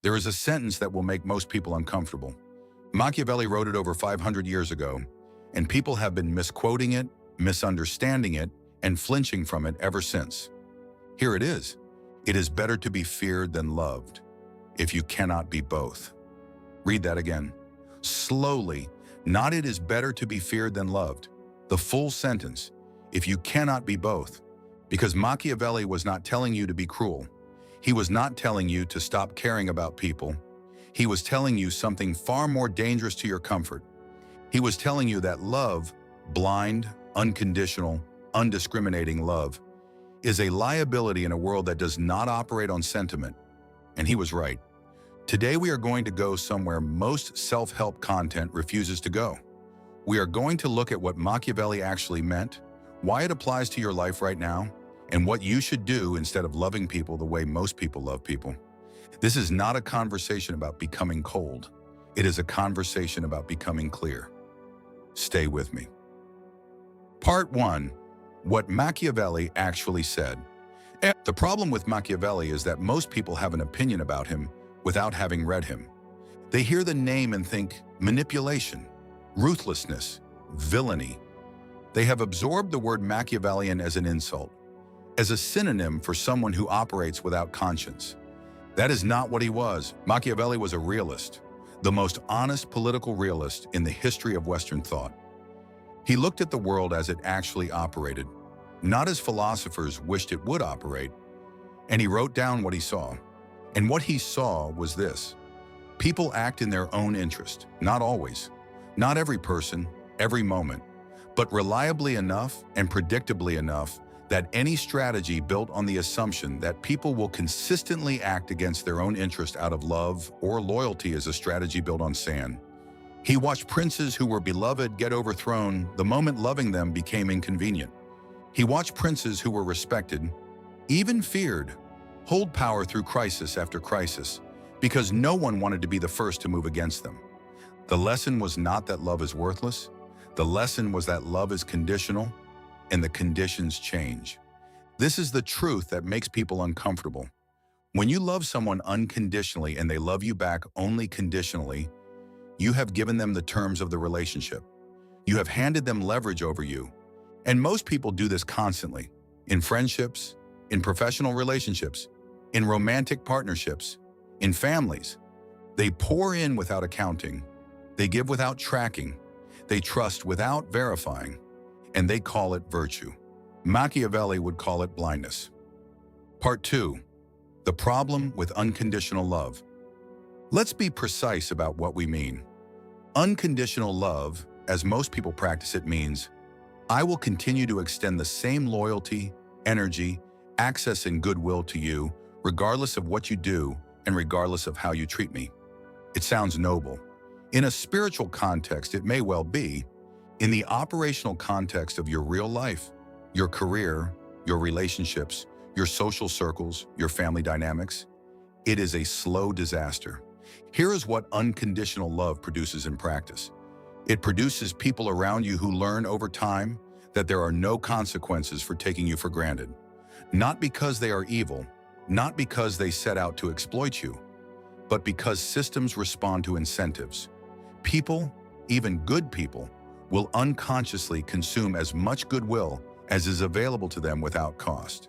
There is a sentence that will make most people uncomfortable. Machiavelli wrote it over 500 years ago, and people have been misquoting it, misunderstanding it, and flinching from it ever since. Here it is. It is better to be feared than loved, if you cannot be both. Read that again. Slowly, not it is better to be feared than loved. The full sentence, if you cannot be both. Because Machiavelli was not telling you to be cruel. He was not telling you to stop caring about people. He was telling you something far more dangerous to your comfort. He was telling you that love, blind, unconditional, undiscriminating love, is a liability in a world that does not operate on sentiment. And he was right. Today we are going to go somewhere most self-help content refuses to go. We are going to look at what Machiavelli actually meant, why it applies to your life right now, and what you should do instead of loving people the way most people love people. This is not a conversation about becoming cold. It is a conversation about becoming clear. Stay with me. Part 1. What Machiavelli actually said. The problem with Machiavelli is that most people have an opinion about him without having read him. They hear the name and think manipulation, ruthlessness, villainy. They have absorbed the word Machiavellian as an insult, as a synonym for someone who operates without conscience. That is not what he was. Machiavelli was a realist, the most honest political realist in the history of Western thought. He looked at the world as it actually operated, not as philosophers wished it would operate, and he wrote down what he saw. And what he saw was this. People act in their own interest, not always, not every person, every moment, but reliably enough and predictably enough that any strategy built on the assumption that people will consistently act against their own interest out of love or loyalty is a strategy built on sand. He watched princes who were beloved get overthrown the moment loving them became inconvenient. He watched princes who were respected, even feared, hold power through crisis after crisis, because no one wanted to be the first to move against them. The lesson was not that love is worthless. The lesson was that love is conditional, and the conditions change. This is the truth that makes people uncomfortable. When you love someone unconditionally and they love you back only conditionally, you have given them the terms of the relationship. You have handed them leverage over you. And most people do this constantly, in friendships, in professional relationships, in romantic partnerships, in families. They pour in without accounting. They give without tracking. They trust without verifying. And they call it virtue. Machiavelli would call it blindness. Part 2. The problem with unconditional love. Let's be precise about what we mean. Unconditional love, as most people practice it, means I will continue to extend the same loyalty, energy, access, and goodwill to you, regardless of what you do and regardless of how you treat me. It sounds noble. In a spiritual context, it may well be. In the operational context of your real life, your career, your relationships, your social circles, your family dynamics, it is a slow disaster. Here is what unconditional love produces in practice. It produces people around you who learn over time that there are no consequences for taking you for granted. Not because they are evil, not because they set out to exploit you, but because systems respond to incentives. People, even good people, will unconsciously consume as much goodwill as is available to them without cost.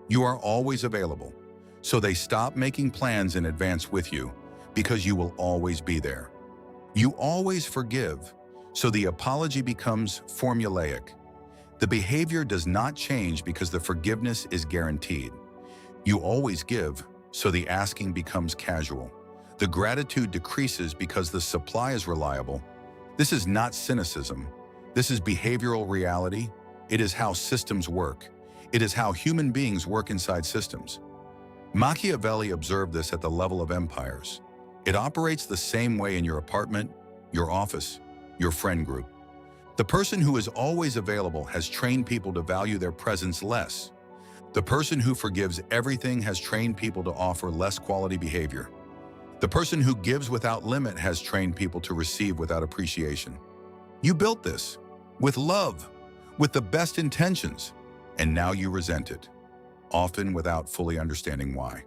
You are always available, so they stop making plans in advance with you because you will always be there. You always forgive, so the apology becomes formulaic. The behavior does not change because the forgiveness is guaranteed. You always give, so the asking becomes casual. The gratitude decreases because the supply is reliable. This is not cynicism. This is behavioral reality. It is how systems work. It is how human beings work inside systems. Machiavelli observed this at the level of empires. It operates the same way in your apartment, your office, your friend group. The person who is always available has trained people to value their presence less. The person who forgives everything has trained people to offer less quality behavior. The person who gives without limit has trained people to receive without appreciation. You built this with love, with the best intentions, and now you resent it, often without fully understanding why.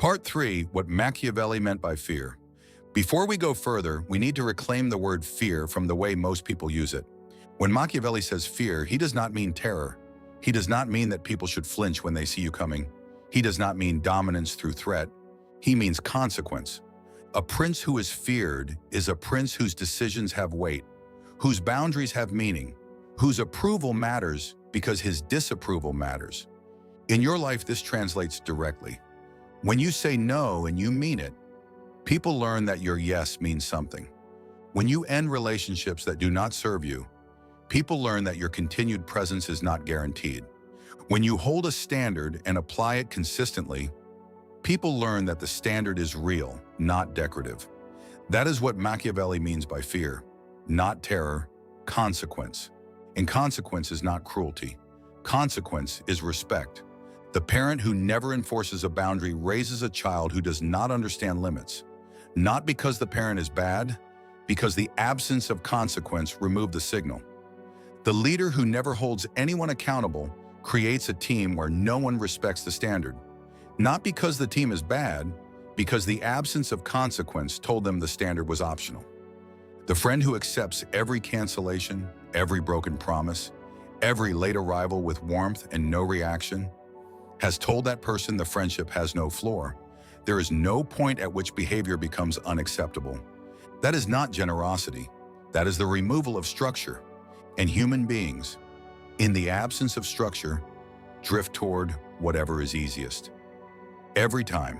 Part 3, what Machiavelli meant by fear. Before we go further, we need to reclaim the word fear from the way most people use it. When Machiavelli says fear, he does not mean terror. He does not mean that people should flinch when they see you coming. He does not mean dominance through threat. He means consequence. A prince who is feared is a prince whose decisions have weight, whose boundaries have meaning, whose approval matters because his disapproval matters. In your life, this translates directly. When you say no and you mean it, people learn that your yes means something. When you end relationships that do not serve you, people learn that your continued presence is not guaranteed. When you hold a standard and apply it consistently, people learn that the standard is real, not decorative. That is what Machiavelli means by fear, not terror, consequence. And consequence is not cruelty. Consequence is respect. The parent who never enforces a boundary raises a child who does not understand limits. Not because the parent is bad, because the absence of consequence removed the signal. The leader who never holds anyone accountable creates a team where no one respects the standard. Not because the team is bad, because the absence of consequence told them the standard was optional. The friend who accepts every cancellation, every broken promise, every late arrival with warmth and no reaction, has told that person the friendship has no floor. There is no point at which behavior becomes unacceptable. That is not generosity. That is the removal of structure. And human beings, in the absence of structure, drift toward whatever is easiest. Every time.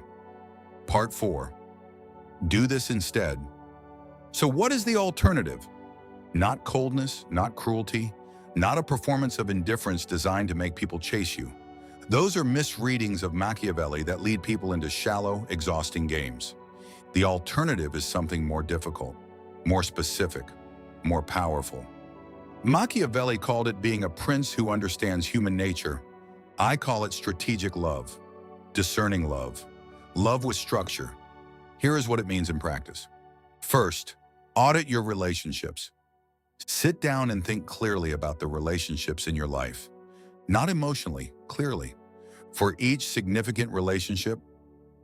Part 4. Do this instead. So what is the alternative? Not coldness, not cruelty, not a performance of indifference designed to make people chase you. Those are misreadings of Machiavelli that lead people into shallow, exhausting games. The alternative is something more difficult, more specific, more powerful. Machiavelli called it being a prince who understands human nature. I call it strategic love, discerning love, love with structure. Here is what it means in practice. First, audit your relationships. Sit down and think clearly about the relationships in your life. Not emotionally, clearly. For each significant relationship,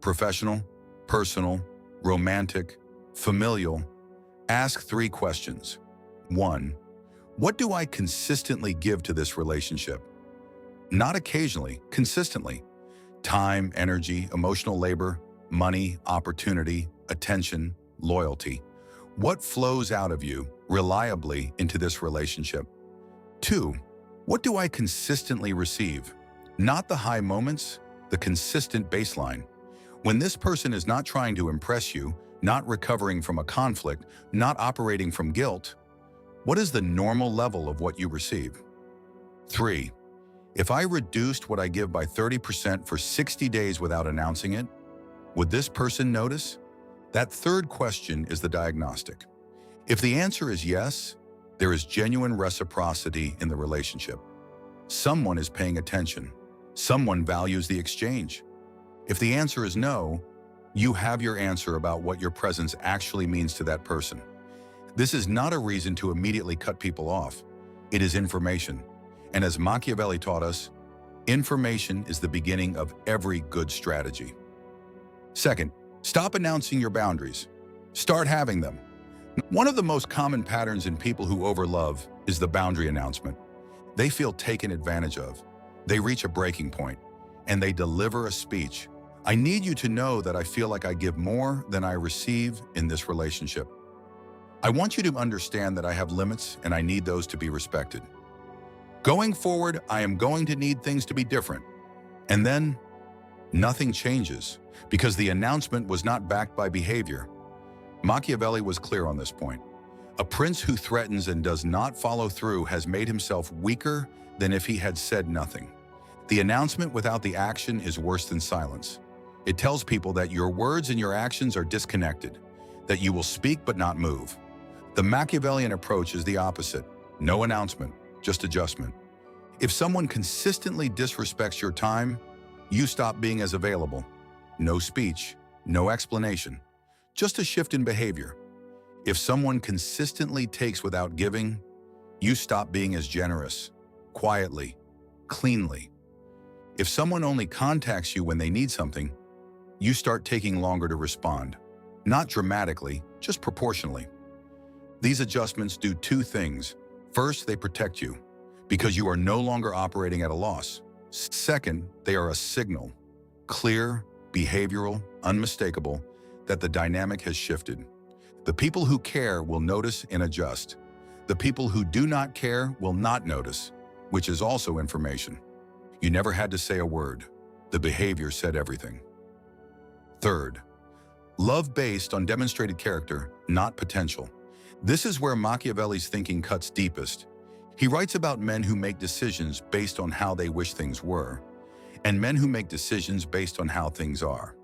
professional, personal, romantic, familial, ask 3 questions. 1. What do I consistently give to this relationship? Not occasionally, consistently. Time, energy, emotional labor, money, opportunity, attention, loyalty. What flows out of you reliably into this relationship? 2. What do I consistently receive? Not the high moments, the consistent baseline. When this person is not trying to impress you, not recovering from a conflict, not operating from guilt, what is the normal level of what you receive? 3. If I reduced what I give by 30% for 60 days without announcing it, would this person notice? That third question is the diagnostic. If the answer is yes, there is genuine reciprocity in the relationship. Someone is paying attention. Someone values the exchange. If the answer is no, you have your answer about what your presence actually means to that person. This is not a reason to immediately cut people off. It is information. And as Machiavelli taught us, information is the beginning of every good strategy. Second, stop announcing your boundaries. Start having them. One of the most common patterns in people who overlove is the boundary announcement. They feel taken advantage of. They reach a breaking point, and they deliver a speech. I need you to know that I feel like I give more than I receive in this relationship. I want you to understand that I have limits and I need those to be respected. Going forward, I am going to need things to be different. And then, nothing changes because the announcement was not backed by behavior. Machiavelli was clear on this point. A prince who threatens and does not follow through has made himself weaker than if he had said nothing. The announcement without the action is worse than silence. It tells people that your words and your actions are disconnected, that you will speak but not move. The Machiavellian approach is the opposite. No announcement, just adjustment. If someone consistently disrespects your time, you stop being as available. No speech, no explanation, just a shift in behavior. If someone consistently takes without giving, you stop being as generous, quietly, cleanly. If someone only contacts you when they need something, you start taking longer to respond. Not dramatically, just proportionally. These adjustments do two things. First, they protect you, because you are no longer operating at a loss. Second, they are a signal, clear, behavioral, unmistakable, that the dynamic has shifted. The people who care will notice and adjust. The people who do not care will not notice, which is also information. You never had to say a word. The behavior said everything. Third, love based on demonstrated character, not potential. This is where Machiavelli's thinking cuts deepest. He writes about men who make decisions based on how they wish things were, and men who make decisions based on how things are.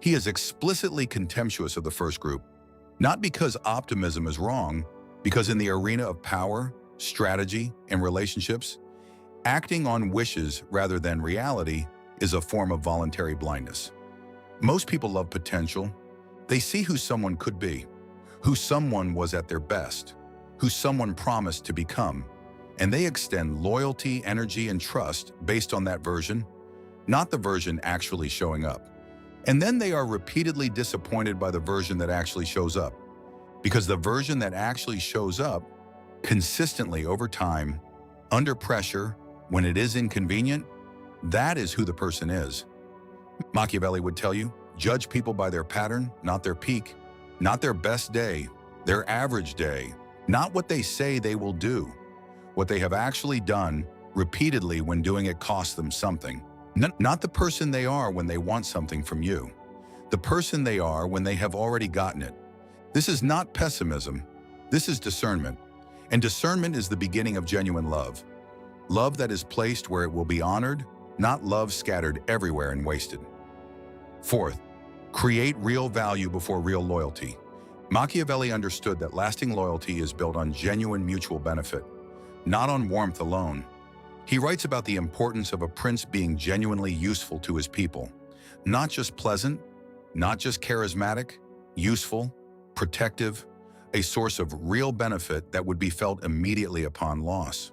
He is explicitly contemptuous of the first group, not because optimism is wrong, because in the arena of power, strategy, and relationships, acting on wishes rather than reality is a form of voluntary blindness. Most people love potential. They see who someone could be, who someone was at their best, who someone promised to become, and they extend loyalty, energy, and trust based on that version, not the version actually showing up. And then they are repeatedly disappointed by the version that actually shows up, because the version that actually shows up consistently over time, under pressure, when it is inconvenient, that is who the person is. Machiavelli would tell you, judge people by their pattern, not their peak, not their best day, their average day, not what they say they will do, what they have actually done repeatedly when doing it costs them something. Not the person they are when they want something from you, the person they are when they have already gotten it. This is not pessimism, this is discernment. And discernment is the beginning of genuine love. Love that is placed where it will be honored, not love scattered everywhere and wasted. Fourth, create real value before real loyalty. Machiavelli understood that lasting loyalty is built on genuine mutual benefit, not on warmth alone. He writes about the importance of a prince being genuinely useful to his people, not just pleasant, not just charismatic, useful, protective, a source of real benefit that would be felt immediately upon loss.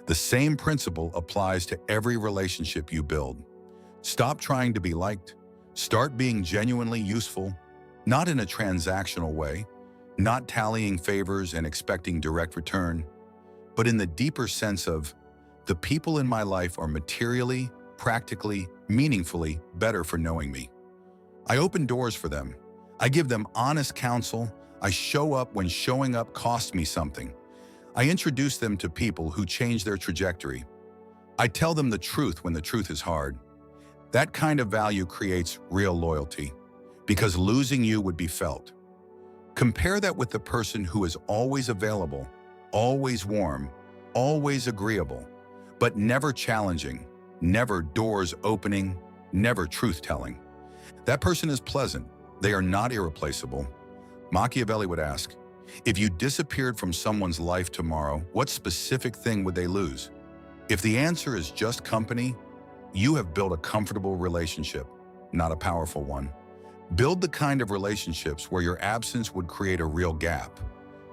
The same principle applies to every relationship you build. Stop trying to be liked. Start being genuinely useful, not in a transactional way, not tallying favors and expecting direct return, but in the deeper sense of, the people in my life are materially, practically, meaningfully better for knowing me. I open doors for them. I give them honest counsel. I show up when showing up costs me something. I introduce them to people who change their trajectory. I tell them the truth when the truth is hard. That kind of value creates real loyalty, because losing you would be felt. Compare that with the person who is always available, always warm, always agreeable, but never challenging, never doors opening, never truth-telling. That person is pleasant. They are not irreplaceable. Machiavelli would ask, if you disappeared from someone's life tomorrow, what specific thing would they lose? If the answer is just company, you have built a comfortable relationship, not a powerful one. Build the kind of relationships where your absence would create a real gap,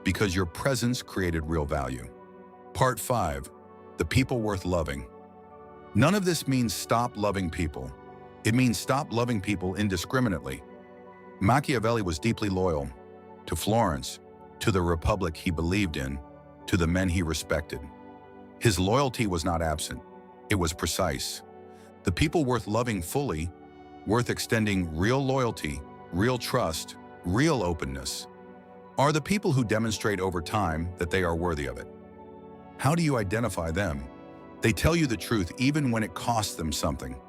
because your presence created real value. Part 5. The people worth loving. None of this means stop loving people. It means stop loving people indiscriminately. Machiavelli was deeply loyal to Florence, to the republic he believed in, to the men he respected. His loyalty was not absent. It was precise. The people worth loving fully, worth extending real loyalty, real trust, real openness, are the people who demonstrate over time that they are worthy of it. How do you identify them? They tell you the truth even when it costs them something.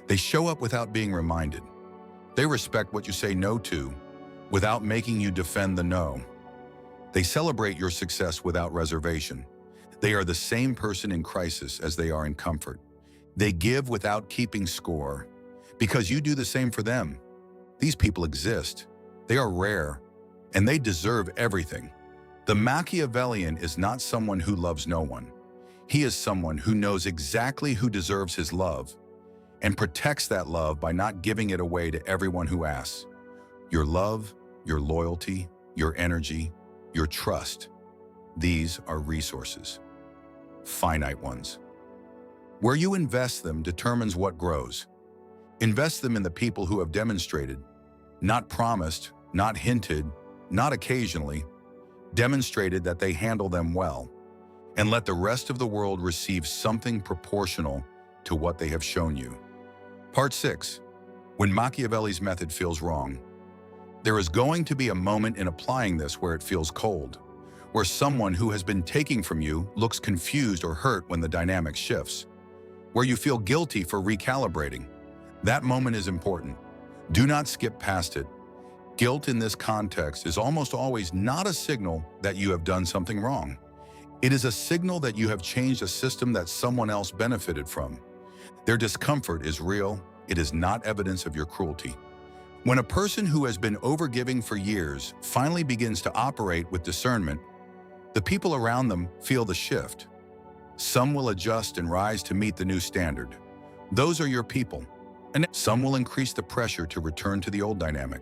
They show up without being reminded. They respect what you say no to, without making you defend the no. They celebrate your success without reservation. They are the same person in crisis as they are in comfort. They give without keeping score, because you do the same for them. These people exist. They are rare, and they deserve everything. The Machiavellian is not someone who loves no one. He is someone who knows exactly who deserves his love and protects that love by not giving it away to everyone who asks. Your love, your loyalty, your energy, your trust, these are resources, finite ones. Where you invest them determines what grows. Invest them in the people who have demonstrated, not promised, not hinted, not occasionally, demonstrated that they handle them well, and let the rest of the world receive something proportional to what they have shown you. Part 6. When Machiavelli's method feels wrong. There is going to be a moment in applying this where it feels cold, where someone who has been taking from you looks confused or hurt when the dynamic shifts, where you feel guilty for recalibrating. That moment is important. Do not skip past it. Guilt in this context is almost always not a signal that you have done something wrong. It is a signal that you have changed a system that someone else benefited from. Their discomfort is real. It is not evidence of your cruelty. When a person who has been overgiving for years finally begins to operate with discernment, the people around them feel the shift. Some will adjust and rise to meet the new standard. Those are your people. And some will increase the pressure to return to the old dynamic.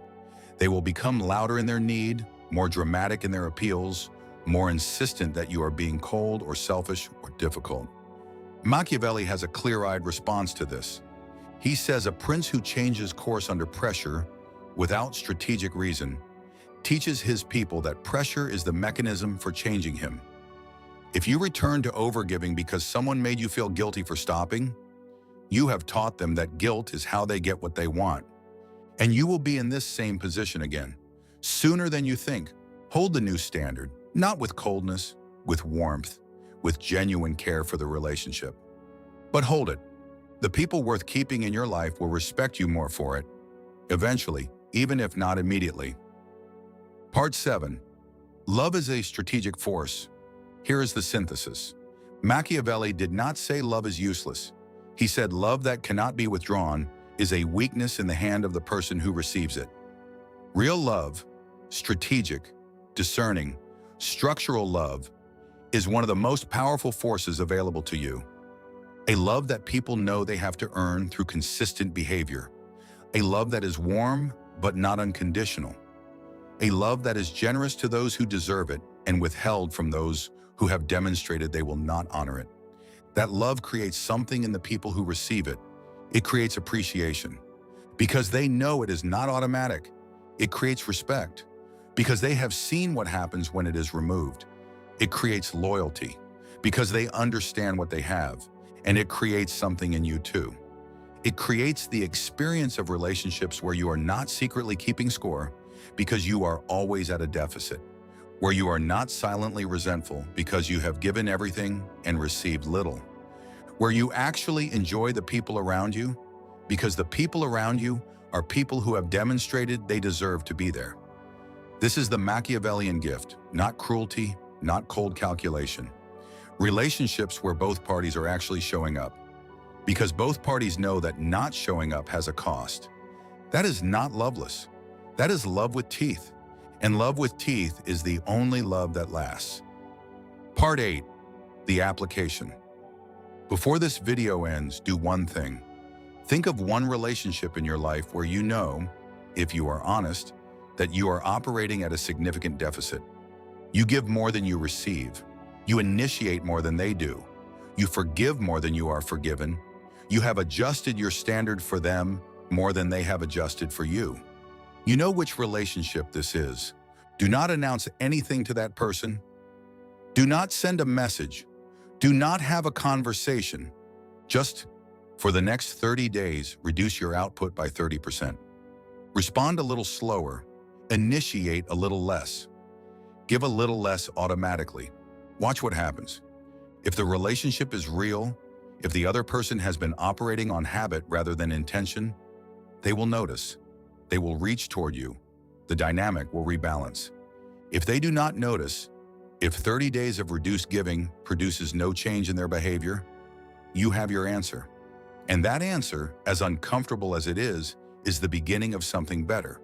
They will become louder in their need, more dramatic in their appeals, more insistent that you are being cold or selfish or difficult. Machiavelli has a clear-eyed response to this. He says a prince who changes course under pressure, without strategic reason, teaches his people that pressure is the mechanism for changing him. If you return to overgiving because someone made you feel guilty for stopping, you have taught them that guilt is how they get what they want. And you will be in this same position again, sooner than you think. Hold the new standard, not with coldness, with warmth, with genuine care for the relationship. But hold it. The people worth keeping in your life will respect you more for it, eventually, even if not immediately. Part 7. Love is a strategic force. Here is the synthesis. Machiavelli did not say love is useless. He said love that cannot be withdrawn is a weakness in the hand of the person who receives it. Real love, strategic, discerning, structural love, is one of the most powerful forces available to you. A love that people know they have to earn through consistent behavior. A love that is warm but not unconditional. A love that is generous to those who deserve it and withheld from those who have demonstrated they will not honor it. That love creates something in the people who receive it. It creates appreciation because they know it is not automatic. It creates respect because they have seen what happens when it is removed. It creates loyalty because they understand what they have, and it creates something in you too. It creates the experience of relationships where you are not secretly keeping score because you are always at a deficit, where you are not silently resentful because you have given everything and received little, where you actually enjoy the people around you because the people around you are people who have demonstrated they deserve to be there. This is the Machiavellian gift, not cruelty, not cold calculation. Relationships where both parties are actually showing up, because both parties know that not showing up has a cost. That is not loveless. That is love with teeth. And love with teeth is the only love that lasts. Part 8. The application. Before this video ends, do one thing. Think of one relationship in your life where you know, if you are honest, that you are operating at a significant deficit. You give more than you receive. You initiate more than they do. You forgive more than you are forgiven. You have adjusted your standard for them more than they have adjusted for you. You know which relationship this is. Do not announce anything to that person. Do not send a message. Do not have a conversation. Just, for the next 30 days, reduce your output by 30%. Respond a little slower. Initiate a little less. Give a little less automatically. Watch what happens. If the relationship is real, if the other person has been operating on habit rather than intention, they will notice. They will reach toward you. The dynamic will rebalance. If they do not notice, if 30 days of reduced giving produces no change in their behavior, you have your answer. And that answer, as uncomfortable as it is the beginning of something better.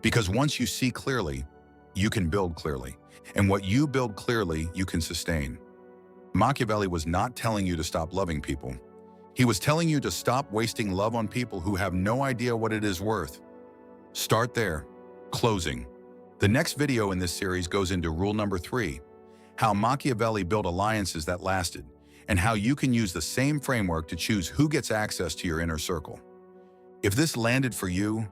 Because once you see clearly, you can build clearly. And what you build clearly, you can sustain. Machiavelli was not telling you to stop loving people. He was telling you to stop wasting love on people who have no idea what it is worth. Start there. Closing. The next video in this series goes into rule number 3, how Machiavelli built alliances that lasted, and how you can use the same framework to choose who gets access to your inner circle. If this landed for you,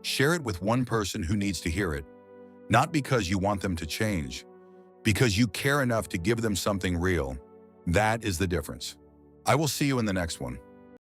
share it with one person who needs to hear it, not because you want them to change, because you care enough to give them something real. That is the difference. I will see you in the next one.